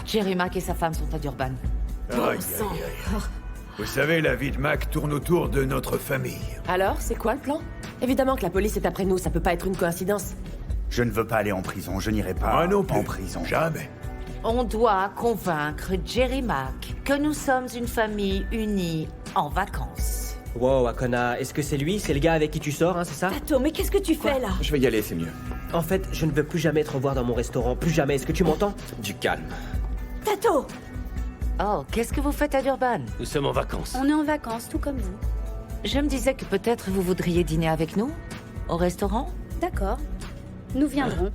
Jerry Mack et sa femme sont à Durban. Aïe, aïe, aïe. Vous savez, la vie de Mac tourne autour de notre famille. Alors, c'est quoi le plan? Évidemment que la police est après nous, ça peut pas être une coïncidence. Je ne veux pas aller en prison, je n'irai pas Moi non plus. en prison. Jamais. On doit convaincre Jerry Mack que nous sommes une famille unie en vacances. Wow, Akona, est-ce que c'est lui? C'est le gars avec qui tu sors, hein, c'est ça? Tato, mais qu'est-ce que tu fais là? Je vais y aller, c'est mieux. En fait, je ne veux plus jamais te revoir dans mon restaurant, plus jamais, est-ce que tu m'entends? Du calme. Tato! Oh, qu'est-ce que vous faites à Durban? Nous sommes en vacances. On est en vacances, tout comme vous. Je me disais que peut-être vous voudriez dîner avec nous? Au restaurant? D'accord. Nous viendrons.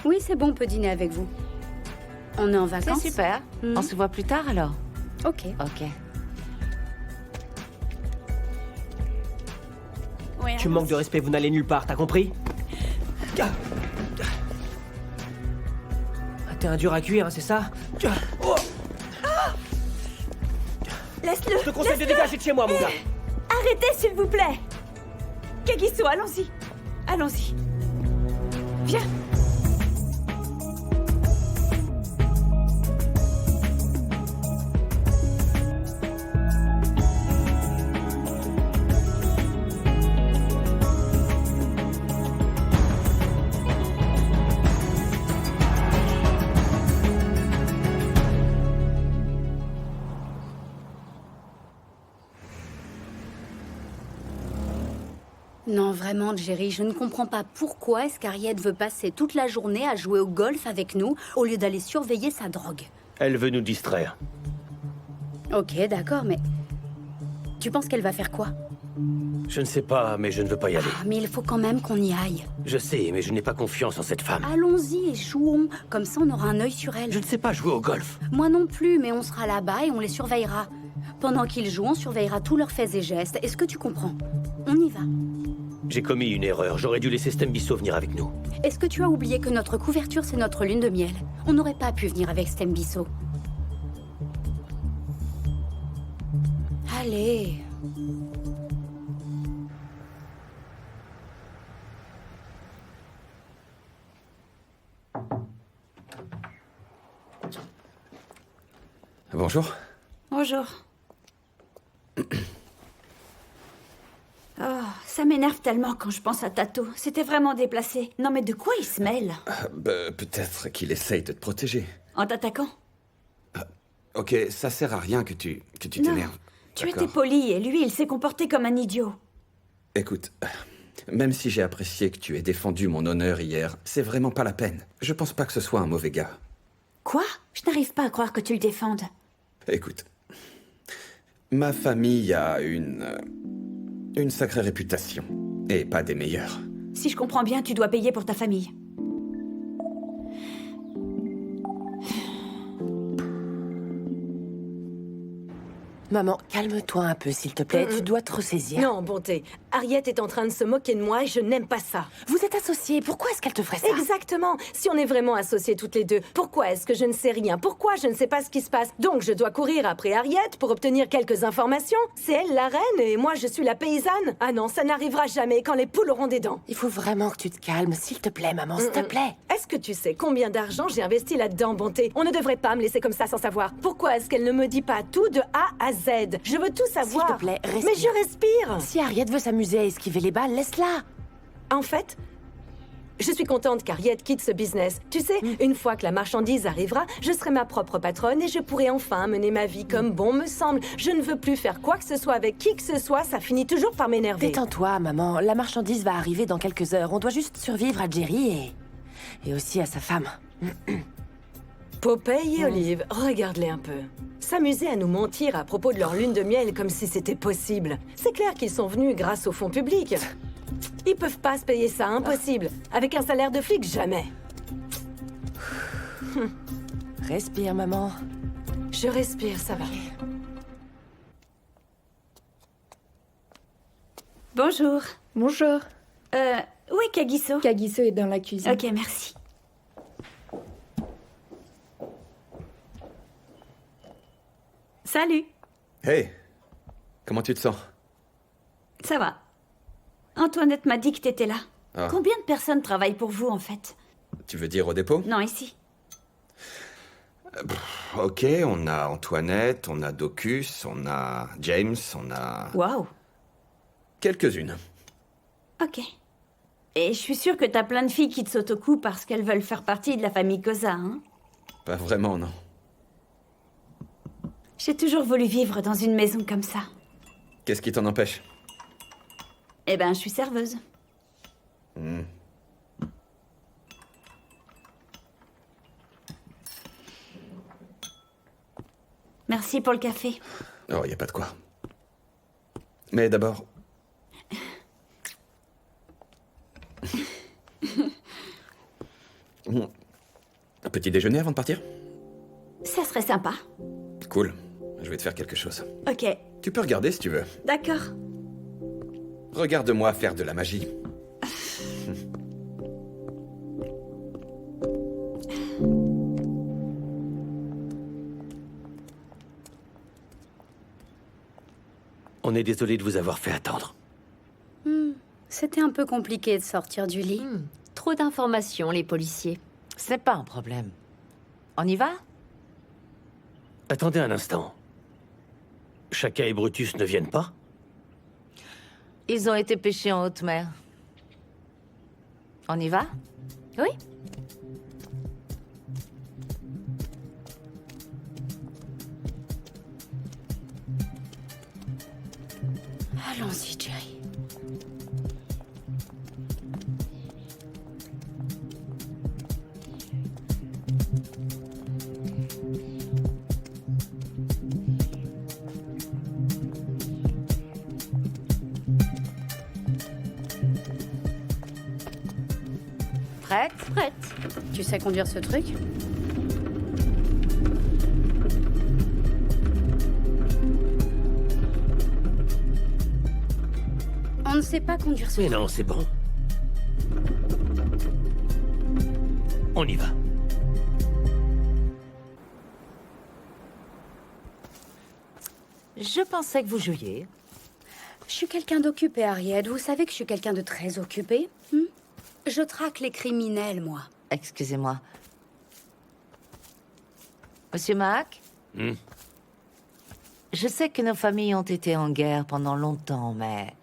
Oui, c'est bon, on peut dîner avec vous. On est en C'est vacances? super. Mhm. On se voit plus tard alors. Ok. Ok. Ouais, Tu me manques de respect, vous n'allez nulle part, t'as compris? Ah, t'es un dur à cuire, hein, c'est ça? Oh, Laisse-le! je te conseille de dégager de chez moi, mon gars! Arrêtez, s'il vous plaît! Kagiso, allons-y! Allons-y. Viens! Non, vraiment, Jerry, je ne comprends pas pourquoi est-ce qu'Harriet veut passer toute la journée à jouer au golf avec nous au lieu d'aller surveiller sa drogue. Elle veut nous distraire. Ok, d'accord, mais... Tu penses qu'elle va faire quoi? Je ne sais pas, mais je ne veux pas y aller. Ah, mais il faut quand même qu'on y aille. Je sais, mais je n'ai pas confiance en cette femme. Allons-y et jouons. Comme ça, on aura un œil sur elle. Je ne sais pas jouer au golf. Moi non plus, mais on sera là-bas et on les surveillera. Pendant qu'ils jouent, on surveillera tous leurs faits et gestes. Est-ce que tu comprends? On y va. J'ai commis une erreur. J'aurais dû laisser Stembisso venir avec nous. Est-ce que tu as oublié que notre couverture, c'est notre lune de miel? On n'aurait pas pu venir avec Stembisso. Allez. Bonjour. Bonjour. Oh, ça m'énerve tellement quand je pense à Tato. C'était vraiment déplacé. Non mais de quoi il se mêle? Peut-être qu'il essaye de te protéger. En t'attaquant? Ok, ça sert à rien que tu Non, t'énerves. tu D'accord. étais poli et lui, il s'est comporté comme un idiot. Écoute, même si j'ai apprécié que tu aies défendu mon honneur hier, c'est vraiment pas la peine. Je pense pas que ce soit un mauvais gars. Quoi? Je n'arrive pas à croire que tu le défendes. Écoute, ma famille a une sacrée réputation. Et pas des meilleures. Si je comprends bien, tu dois payer pour ta famille. Maman, calme-toi un peu, s'il te plaît. Tu dois te ressaisir. Non, bonté. Harriet est en train de se moquer de moi et je n'aime pas ça. Vous êtes associés, pourquoi est-ce qu'elle te ferait ça? Exactement. Si on est vraiment associés toutes les deux, pourquoi est-ce que je ne sais rien? Pourquoi je ne sais pas ce qui se passe? Donc je dois courir après Harriet pour obtenir quelques informations? C'est elle la reine et moi je suis la paysanne? Ah non, ça n'arrivera jamais quand les poules auront des dents. Il faut vraiment que tu te calmes, s'il te plaît, maman, s'il te plaît. Est-ce que tu sais combien d'argent j'ai investi là-dedans, bonté? On ne devrait pas me laisser comme ça sans savoir. Pourquoi est-ce qu'elle ne me dit pas tout de A à Z? Je veux tout savoir. S'il te plaît, respire. Mais je respire. Si Harriet veut s'amuser à esquiver les balles, laisse-la. En fait, je suis contente qu'Harriet quitte ce business. Tu sais, une fois que la marchandise arrivera, je serai ma propre patronne et je pourrai enfin mener ma vie comme bon me semble. Je ne veux plus faire quoi que ce soit avec qui que ce soit, ça finit toujours par m'énerver. Détends-toi, maman. La marchandise va arriver dans quelques heures. On doit juste survivre à Jerry et aussi à sa femme. Popeye et Olive, regarde-les un peu. S'amuser à nous mentir à propos de leur lune de miel comme si c'était possible. C'est clair qu'ils sont venus grâce au fonds public. Ils peuvent pas se payer ça, impossible. Avec un salaire de flic, jamais. Respire, maman. Je respire, ça va. Bonjour. Bonjour. Où est Kagiso? Kagiso est dans la cuisine. Ok, merci. Salut. Hey, comment tu te sens? Ça va. Antoinette m'a dit que t'étais là. Ah. Combien de personnes travaillent pour vous, en fait? Tu veux dire au dépôt? Non, ici. Ok, on a Antoinette, on a Docus, on a James, on a... Waouh. quelques-unes. Ok. Et je suis sûre que t'as plein de filles qui te sautent au cou parce qu'elles veulent faire partie de la famille Cosa, hein? Pas vraiment, non. J'ai toujours voulu vivre dans une maison comme ça. Qu'est-ce qui t'en empêche? Eh ben, je suis serveuse. Merci pour le café. Oh, y a pas de quoi. Mais d'abord... Un petit déjeuner avant de partir? Ça serait sympa. Cool. Je vais te faire quelque chose. Ok, Tu peux regarder si tu veux. d'accord. Regarde-moi faire de la magie. On est désolé de vous avoir fait attendre. C'était un peu compliqué de sortir du lit. Trop d'informations, les policiers. C'est pas un problème. On y va? Attendez un instant. Chaka et Brutus ne viennent pas? Ils ont été pêchés en haute mer. On y va? Oui. Allons-y, Jerry. Prête? Prête. Tu sais conduire ce truc? On ne sait pas conduire ce Mais truc. non, c'est bon. On y va. Je pensais que vous jouiez. Je suis quelqu'un d'occupé, Harriet. Vous savez que je suis quelqu'un de très occupé. Je traque les criminels, moi. Excusez-moi. Monsieur Mac? Je sais que nos familles ont été en guerre pendant longtemps, mais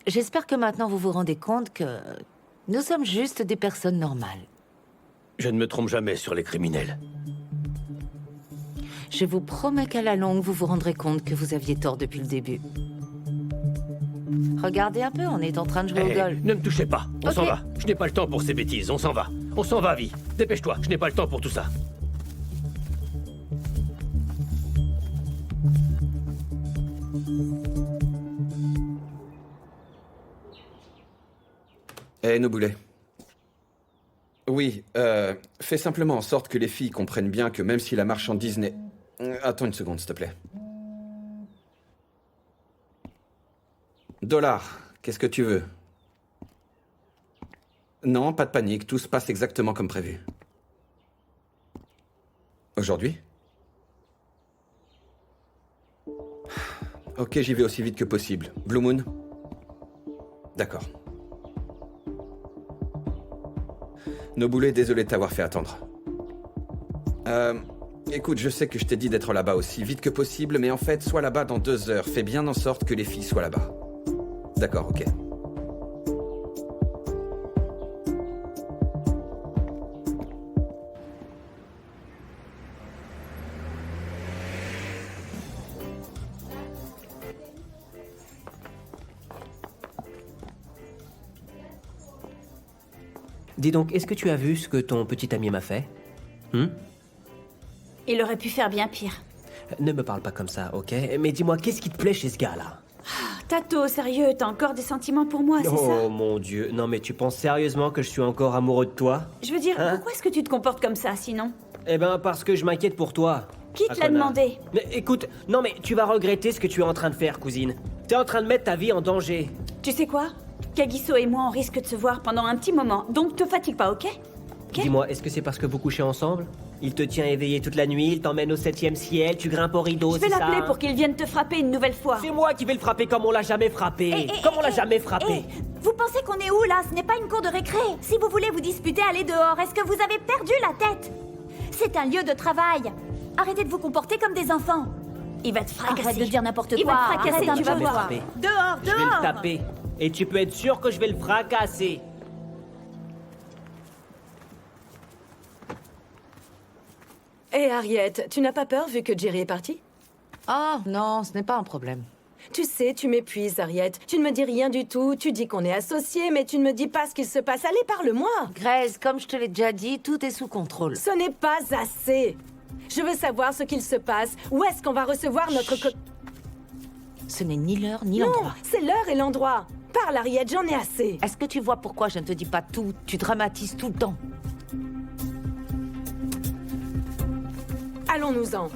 j'espère que maintenant vous vous rendez compte que nous sommes juste des personnes normales. Je ne me trompe jamais sur les criminels. Je vous promets qu'à la longue, vous vous rendrez compte que vous aviez tort depuis le début. Regardez un peu, on est en train de jouer au Hé, golf. ne me touchez pas. On Ok. s'en va. Je n'ai pas le temps pour ces bêtises. On s'en va. On s'en va, Vi. Dépêche-toi. Je n'ai pas le temps pour tout ça. Eh, nos boulets. Oui, fais simplement en sorte que les filles comprennent bien que même si la marchandise n'est... Attends une seconde, s'il te plaît. Dollar, qu'est-ce que tu veux? Non, pas de panique, tout se passe exactement comme prévu. Aujourd'hui? Ok, j'y vais aussi vite que possible. Blue Moon? D'accord. Noboulé, désolé de t'avoir fait attendre. Écoute, je sais que je t'ai dit d'être là-bas aussi vite que possible, mais en fait, sois là-bas dans 2 heures. Fais bien en sorte que les filles soient là-bas. D'accord, ok. Dis donc, est-ce que tu as vu ce que ton petit ami m'a fait? Il aurait pu faire bien pire. Ne me parle pas comme ça, ok? Mais dis-moi, qu'est-ce qui te plaît chez ce gars-là? Tato, sérieux, t'as encore des sentiments pour moi, c'est ça? Oh mon Dieu, non mais tu penses sérieusement que je suis encore amoureux de toi? Je veux dire, Hein? pourquoi est-ce que tu te comportes comme ça, sinon? Eh ben parce que je m'inquiète pour toi. Qui te l'a connard. demandé? Mais écoute, non mais tu vas regretter ce que tu es en train de faire, cousine. T'es en train de mettre ta vie en danger. Tu sais quoi? Kagiso et moi, on risque de se voir pendant un petit moment, donc te fatigue pas, ok? Ok? Dis-moi, est-ce que c'est parce que vous couchez ensemble? Il te tient éveillé toute la nuit, il t'emmène au 7e ciel, tu grimpes au rideau, Je vais c'est ça, l'appeler hein? pour qu'il vienne te frapper une nouvelle fois. C'est moi qui vais le frapper comme on l'a jamais frappé. Comme on l'a jamais frappé. Vous pensez qu'on est où là? Ce n'est pas une cour de récré. Si vous voulez vous disputer, allez dehors. Est-ce que vous avez perdu la tête? C'est un lieu de travail. Arrêtez de vous comporter comme des enfants. Il va te fracasser. Arrête de dire n'importe quoi. Il va te fracasser, Arrête tu de vas me voir. frapper. Dehors, Je vais le dehors. taper. Et tu peux être sûr que je vais le fracasser. Hé, Harriet, tu n'as pas peur vu que Jerry est parti? Oh, non, ce n'est pas un problème. Tu sais, tu m'épuises, Harriet. Tu ne me dis rien du tout. Tu dis qu'on est associés, mais tu ne me dis pas ce qu'il se passe. Allez, parle-moi. Grace, comme je te l'ai déjà dit, tout est sous contrôle. Ce n'est pas assez. Je veux savoir ce qu'il se passe. Où est-ce qu'on va recevoir notre Ce n'est ni l'heure ni Non, l'endroit. c'est l'heure et l'endroit. Parle, Harriet, j'en ai assez. Est-ce que tu vois pourquoi je ne te dis pas tout? Tu dramatises tout le temps. Allons-nous-en.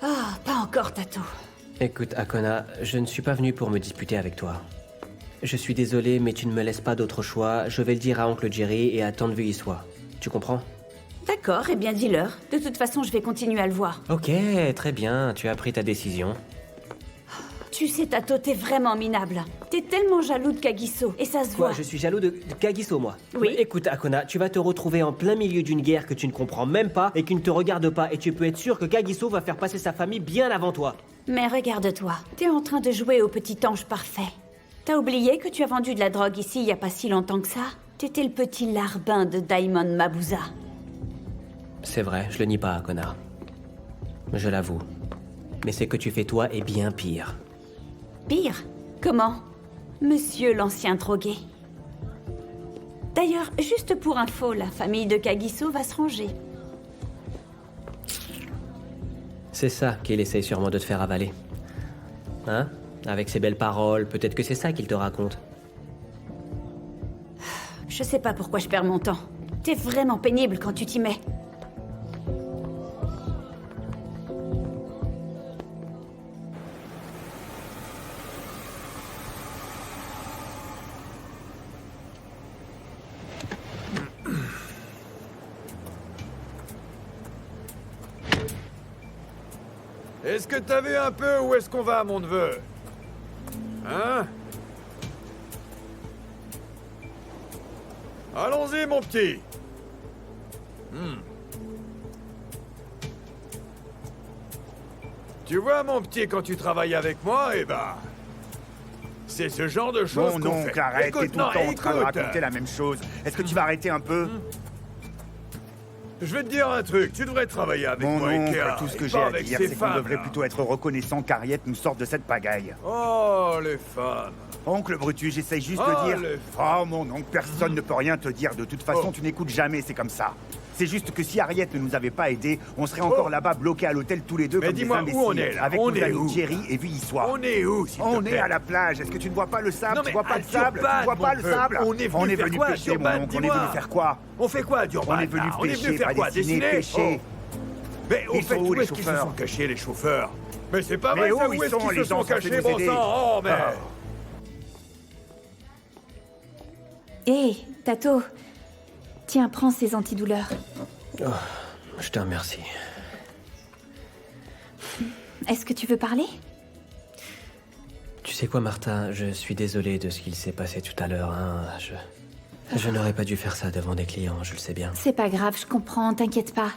Ah, pas encore, Tato. Écoute, Akona, je ne suis pas venu pour me disputer avec toi. Je suis désolé, mais tu ne me laisses pas d'autre choix. Je vais le dire à Oncle Jerry et à Tante Vuillissois. Tu comprends? D'accord, eh bien dis-leur. De toute façon, je vais continuer à le voir. Ok, très bien, tu as pris ta décision. Tu sais, Tato, t'es vraiment minable. T'es tellement jaloux de Kagiso, et ça se Quoi, voit. je suis jaloux de Kagiso, moi. Oui. Mais écoute, Akona, tu vas te retrouver en plein milieu d'une guerre que tu ne comprends même pas et qui ne te regarde pas, et tu peux être sûr que Kagiso va faire passer sa famille bien avant toi. Mais regarde-toi, t'es en train de jouer au petit ange parfait. T'as oublié que tu as vendu de la drogue ici il y a pas si longtemps que ça? T'étais le petit larbin de Daimon Mabuza. C'est vrai, je le nie pas, Akona. Je l'avoue. Mais ce que tu fais toi est bien pire. Pire? Comment? Monsieur l'ancien drogué. D'ailleurs, juste pour info, la famille de Kagiso va se ranger. C'est ça qu'il essaye sûrement de te faire avaler. Hein? Avec ses belles paroles, peut-être que c'est ça qu'il te raconte. Je sais pas pourquoi je perds mon temps. T'es vraiment pénible quand tu t'y mets. Est-ce que t'as vu un peu où est-ce qu'on va, mon neveu? Hein? Allons-y, mon petit. Tu vois, mon petit, quand tu travailles avec moi, eh ben... c'est ce genre de choses Mon qu'on fait. oncle, arrête, t'es Écoute, tout le non, temps en train de écoute. raconter la même chose. Est-ce que tu vas arrêter un peu? Je vais te dire un truc, tu devrais travailler avec Mon moi, oncle, Ikea, tout ce que et j'ai pas à avec dire, ces c'est qu'on femmes, devrait là. plutôt être reconnaissant qu'Harriet nous sorte de cette pagaille. Oh, les femmes. Oncle Brutus, j'essaye juste Oh, de dire... les Oh, mon oncle, personne ne peut rien te dire. De toute façon, Oh. tu n'écoutes jamais, c'est comme ça. C'est juste que si Harriet ne nous avait pas aidés, on serait encore là-bas bloqués à l'hôtel tous les deux Mais comme des dis-moi, où imbéciles. on est, là? Avec On nos est amis où? Jerry et Vuillissois. On est où, s'il te On plaît? est à la plage. Est-ce que tu ne vois pas le sable? Non, Tu mais vois pas à le sable? Durban, Tu vois pas mon le peu. sable? On est venu faire quoi, pêcher, mon Durban, oncle. On est dis-moi. venu faire quoi? On fait quoi à Durban? On est venu là On est pêcher, venu faire pas quoi? dessiner, Dessiner? pêcher. Oh. Mais au Ils fait, sont où, où les est-ce qu'ils se chauffeurs? sont cachés, les chauffeurs? Mais c'est pas Mais vrai, où ça, ils où est-ce sont, qu'ils les se gens sont censés cachés, nous bon aider? sang? Oh, mais... Hé, Tato. Tiens, prends ces antidouleurs. Je te remercie. Est-ce que tu veux parler? Tu sais quoi, Martha, je suis désolé de ce qu'il s'est passé tout à l'heure, hein. Je n'aurais pas dû faire ça devant des clients, je le sais bien. C'est pas grave, je comprends, t'inquiète pas.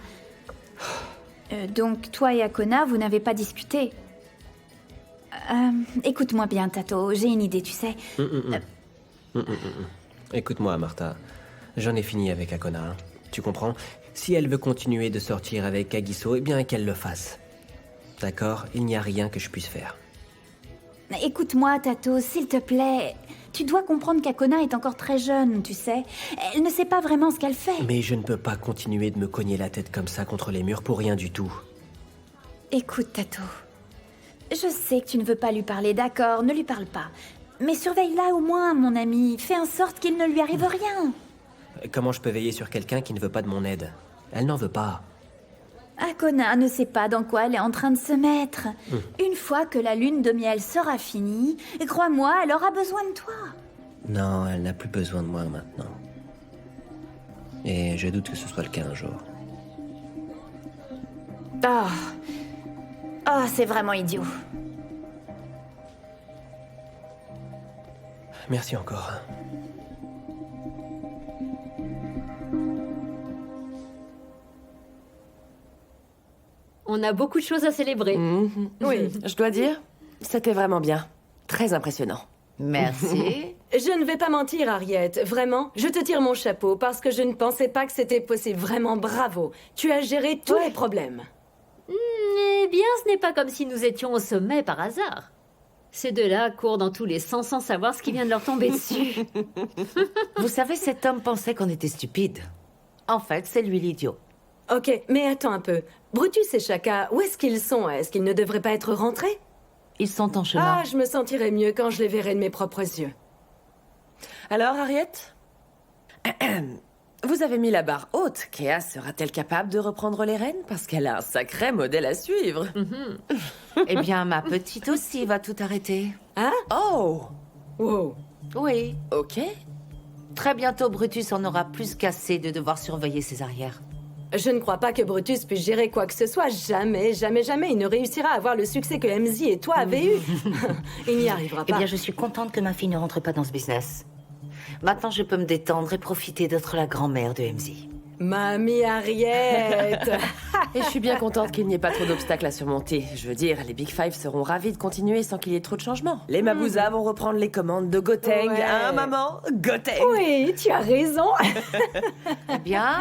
Donc, toi et Akona, vous n'avez pas discuté. Écoute-moi bien, Tato, j'ai une idée, tu sais. Écoute-moi, Martha. J'en ai fini avec Akona, hein. Tu comprends? Si elle veut continuer de sortir avec Kagiso, eh bien qu'elle le fasse. D'accord? Il n'y a rien que je puisse faire. Écoute-moi, Tato, s'il te plaît. Tu dois comprendre qu'Akona est encore très jeune, tu sais. Elle ne sait pas vraiment ce qu'elle fait. Mais je ne peux pas continuer de me cogner la tête comme ça contre les murs pour rien du tout. Écoute, Tato. Je sais que tu ne veux pas lui parler, d'accord, ne lui parle pas. Mais surveille-la au moins, mon ami. Fais en sorte qu'il ne lui arrive rien. Comment je peux veiller sur quelqu'un qui ne veut pas de mon aide? Elle n'en veut pas. Akona ne sait pas dans quoi elle est en train de se mettre. Une fois que la lune de miel sera finie, crois-moi, elle aura besoin de toi. Non, elle n'a plus besoin de moi maintenant. Et je doute que ce soit le cas un jour. Oh, c'est vraiment idiot. Merci encore. On a beaucoup de choses à célébrer. Oui, je dois dire, c'était vraiment bien. Très impressionnant. Merci. Je ne vais pas mentir, Harriet. Vraiment, je te tire mon chapeau parce que je ne pensais pas que c'était possible. Vraiment, bravo. Tu as géré tous les problèmes. Eh bien, ce n'est pas comme si nous étions au sommet par hasard. Ces deux-là courent dans tous les sens sans savoir ce qui vient de leur tomber dessus. Vous savez, cet homme pensait qu'on était stupide. En fait, c'est lui l'idiot. Ok, mais attends un peu. Brutus et Chaka, où est-ce qu'ils sont? Est-ce qu'ils ne devraient pas être rentrés? Ils sont en chemin. Ah, je me sentirais mieux quand je les verrai de mes propres yeux. Alors, Harriet? Vous avez mis la barre haute. Kéa sera-t-elle capable de reprendre les rênes? Parce qu'elle a un sacré modèle à suivre. Eh bien, ma petite aussi va tout arrêter. Hein? Oh! Wow. Oui. Ok. Très bientôt, Brutus en aura plus qu'assez de devoir surveiller ses arrières. Je ne crois pas que Brutus puisse gérer quoi que ce soit. Jamais, jamais, jamais. Il ne réussira à avoir le succès que MZ et toi avez eu. Il n'y arrivera Eh pas. bien, je suis contente que ma fille ne rentre pas dans ce business. Maintenant, je peux me détendre et profiter d'être la grand-mère de MZ. Mamie Harriet. Et je suis bien contente qu'il n'y ait pas trop d'obstacles à surmonter. Je veux dire, les Big Five seront ravis de continuer sans qu'il y ait trop de changements. Les Mabouza vont reprendre les commandes de Gotenks. Ouais. Hein, maman? Gotenks! Oui, tu as raison. Eh bien,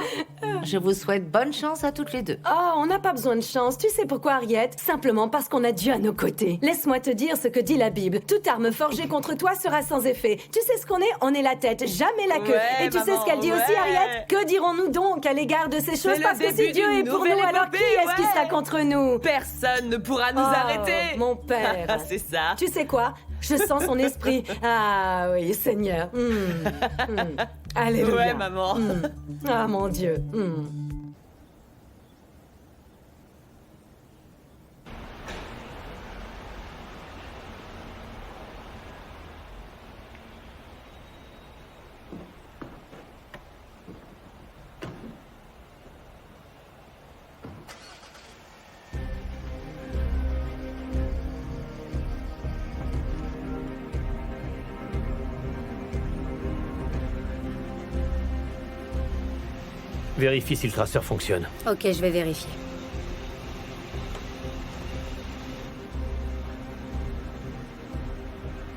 je vous souhaite bonne chance à toutes les deux. Oh, on n'a pas besoin de chance. Tu sais pourquoi, Harriet? Simplement parce qu'on a Dieu à nos côtés. Laisse-moi te dire ce que dit la Bible. Toute arme forgée contre toi sera sans effet. Tu sais ce qu'on est? On est la tête, jamais la queue. Ouais, et tu sais maman, ce qu'elle dit aussi, ouais. Harriet? Que dirons-nous donc à l'égard de ces choses? le Parce que si début Dieu d'une est pour nous, nouvelle alors qui épopée, est-ce qui ouais. sera contre nous? Personne ne pourra nous Oh, arrêter! mon père. C'est ça. Tu sais quoi? Je sens son esprit. Ah oui, Seigneur. Alléluia. Ouais, maman. Ah mon Dieu. Vérifie si le traceur fonctionne. Ok, je vais vérifier.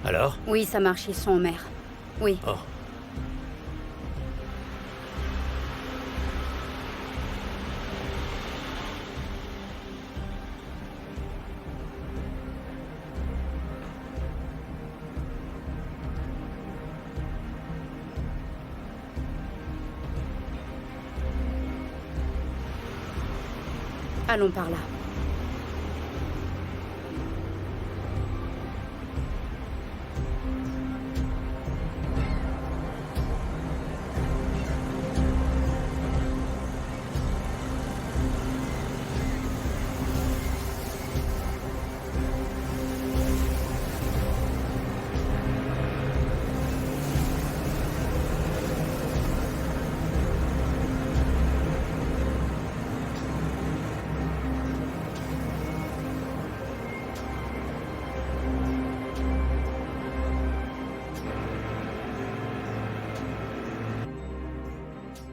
Alors? Oui, ça marche, ils sont en mer. Oui. Oh. Allons par là.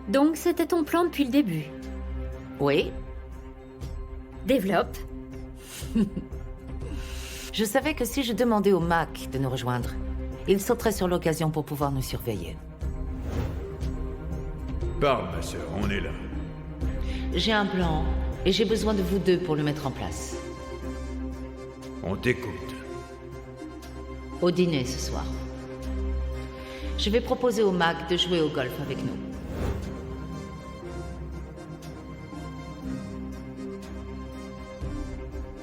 Donc, c'était ton plan depuis le début. Oui, Développe. je savais que si je demandais au Mac de nous rejoindre, il sauterait sur l'occasion pour pouvoir nous surveiller. Parle, ma sœur, on est là. J'ai un plan et j'ai besoin de vous deux pour le mettre en place. On t'écoute. Au dîner ce soir. Je vais proposer au Mac de jouer au golf avec nous.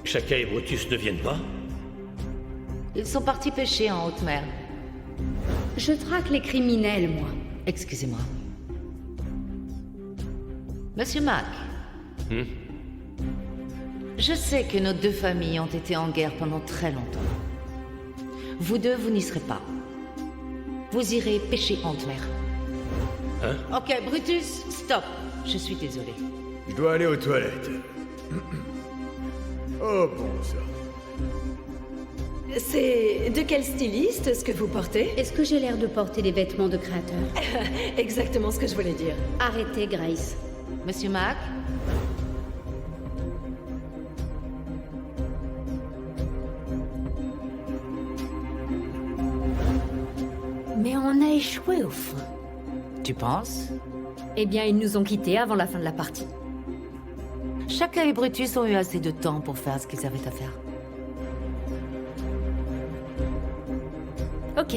Chaka et Brutus ne viennent pas? Ils sont partis pêcher en haute mer. Je traque les criminels, moi. Excusez-moi. Monsieur Mac. Je sais que nos deux familles ont été en guerre pendant très longtemps. Vous deux, vous n'y serez pas. Vous irez pêcher en haute mer. Hein? Ok, Brutus, stop. Je suis désolée. Je dois aller aux toilettes. Oh bon sang. C'est de quel styliste ce que vous portez? Est-ce que j'ai l'air de porter des vêtements de créateur? Exactement ce que je voulais dire. Arrêtez, Grace. Monsieur Mac? Mais on a échoué au fond. Tu penses? Eh bien, ils nous ont quittés avant la fin de la partie. Chacun et Brutus ont eu assez de temps pour faire ce qu'ils avaient à faire. Ok.